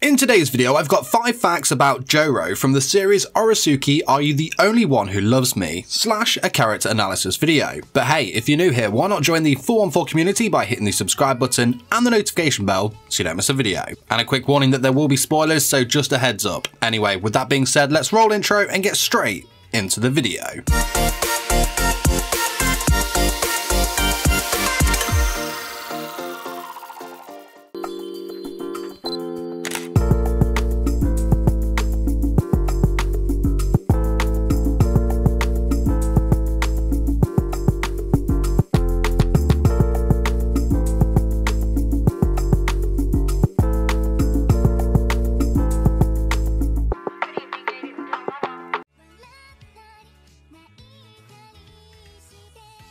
In today's video, I've got 5 facts about Joro from the series Oresuki Are You the Only One Who Loves Me? / a character analysis video. But hey, if you're new here, why not join the 4on4 community by hitting the subscribe button and the notification bell so you don't miss a video. And a quick warning that there will be spoilers, so just a heads up. Anyway, with that being said, let's roll intro and get straight into the video.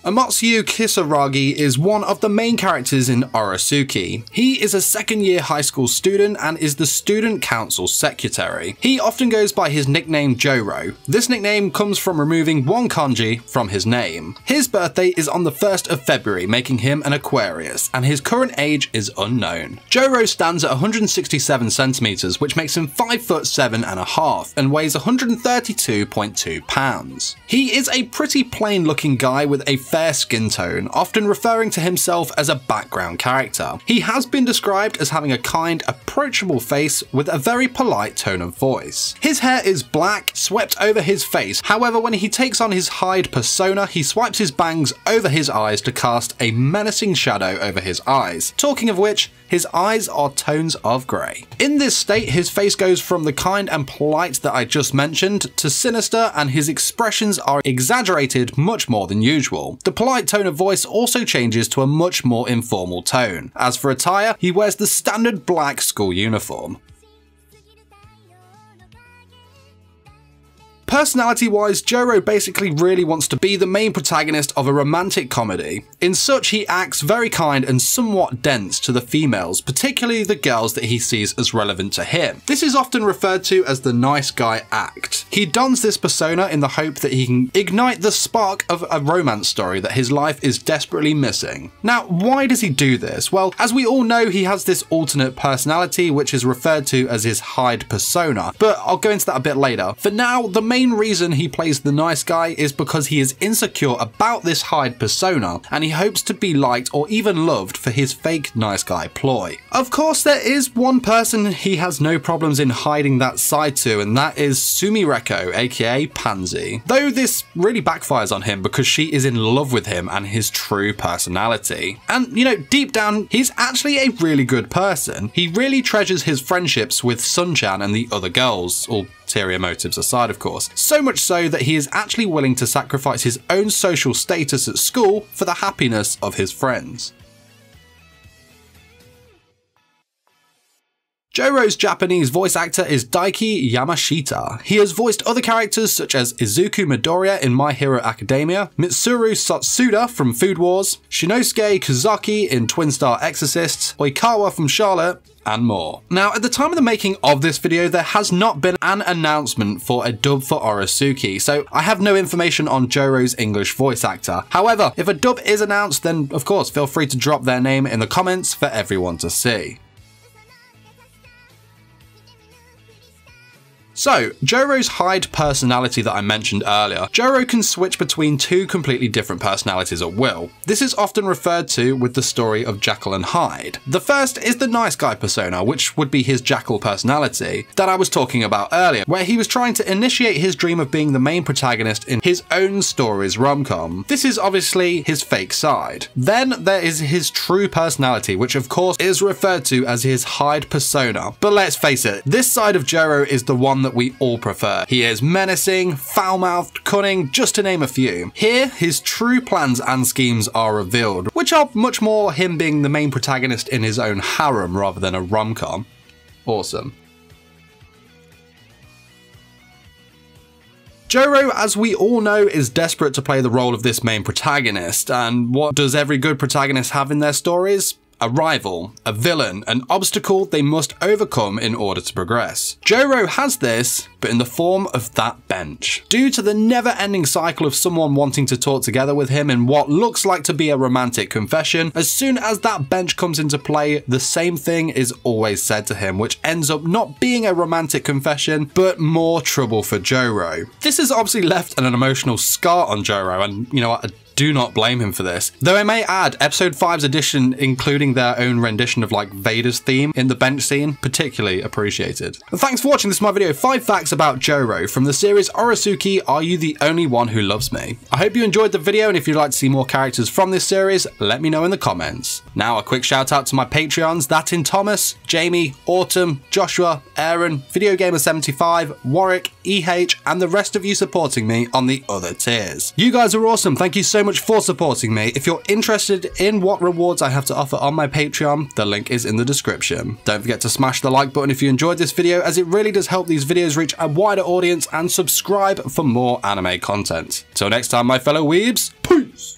Amatsuyu Kisaragi is one of the main characters in Oresuki. He is a second-year high school student and is the student council secretary. He often goes by his nickname Joro. This nickname comes from removing one kanji from his name. His birthday is on the 1st of February, making him an Aquarius, and his current age is unknown. Joro stands at 167 centimeters, which makes him 5'7.5" and weighs 132.2 pounds. He is a pretty plain-looking guy with a fair skin tone, often referring to himself as a background character. He has been described as having a kind, approachable face with a very polite tone of voice. His hair is black, swept over his face. However, when he takes on his Hyde persona, he swipes his bangs over his eyes to cast a menacing shadow over his eyes. Talking of which, his eyes are tones of grey. In this state, his face goes from the kind and polite that I just mentioned to sinister, and his expressions are exaggerated much more than usual. The polite tone of voice also changes to a much more informal tone. As for attire, he wears the standard black school uniform. Personality-wise, Joro basically really wants to be the main protagonist of a romantic comedy. In such, he acts very kind and somewhat dense to the females, particularly the girls that he sees as relevant to him. This is often referred to as the nice guy act. He dons this persona in the hope that he can ignite the spark of a romance story that his life is desperately missing. Now, why does he do this? Well, as we all know, he has this alternate personality, which is referred to as his Hyde persona, but I'll go into that a bit later. For now, the main reason he plays the nice guy is because he is insecure about this Hyde persona, and he hopes to be liked or even loved for his fake nice guy ploy. Of course, there is one person he has no problems in hiding that side to, and that is Sumireko, aka Pansy. Though this really backfires on him because she is in love with him and his true personality. And you know, deep down, he's actually a really good person. He really treasures his friendships with Sun-chan and the other girls, ulterior motives aside of course, so much so that he is actually willing to sacrifice his own social status at school for the happiness of his friends. Joro's Japanese voice actor is Daiki Yamashita. He has voiced other characters such as Izuku Midoriya in My Hero Academia, Mitsuru Satsuda from Food Wars, Shinosuke Kazaki in Twin Star Exorcists, Oikawa from Charlotte, and more. Now, at the time of the making of this video, there has not been an announcement for a dub for Oresuki, so I have no information on Joro's English voice actor. However, if a dub is announced, then of course feel free to drop their name in the comments for everyone to see. So, Joro's Hyde personality that I mentioned earlier. Joro can switch between two completely different personalities at will. This is often referred to with the story of Jekyll and Hyde. The first is the nice guy persona, which would be his Jekyll personality that I was talking about earlier, where he was trying to initiate his dream of being the main protagonist in his own story's rom-com. This is obviously his fake side. Then there is his true personality, which of course is referred to as his Hyde persona. But let's face it, this side of Joro is the one that we all prefer. He is menacing, foul-mouthed, cunning, just to name a few. Here, his true plans and schemes are revealed, which are much more him being the main protagonist in his own harem rather than a rom-com. Awesome. Joro, as we all know, is desperate to play the role of this main protagonist, and what does every good protagonist have in their stories? a rival, a villain, an obstacle they must overcome in order to progress. Joro has this, but in the form of that bench. Due to the never-ending cycle of someone wanting to talk together with him in what looks like to be a romantic confession, as soon as that bench comes into play, the same thing is always said to him, which ends up not being a romantic confession, but more trouble for Joro. This has obviously left an emotional scar on Joro, and you know what, I do not blame him for this. Though I may add, episode 5's edition, including their own rendition of like Vader's theme in the bench scene, particularly appreciated. And thanks for watching. This is my video, 5 facts about Joro from the series Orosuki, Are You the Only One Who Loves Me? I hope you enjoyed the video, and if you'd like to see more characters from this series, let me know in the comments. Now a quick shout out to my Patreons, that in Thomas, Jamie, Autumn, Joshua, Aaron, VideoGamer75, Warwick, EH, and the rest of you supporting me on the other tiers. You guys are awesome. Thank you so much for supporting me. If you're interested in what rewards I have to offer on my Patreon, the link is in the description. Don't forget to smash the like button if you enjoyed this video, as it really does help these videos reach a wider audience, and subscribe for more anime content. Till next time, my fellow weebs, peace!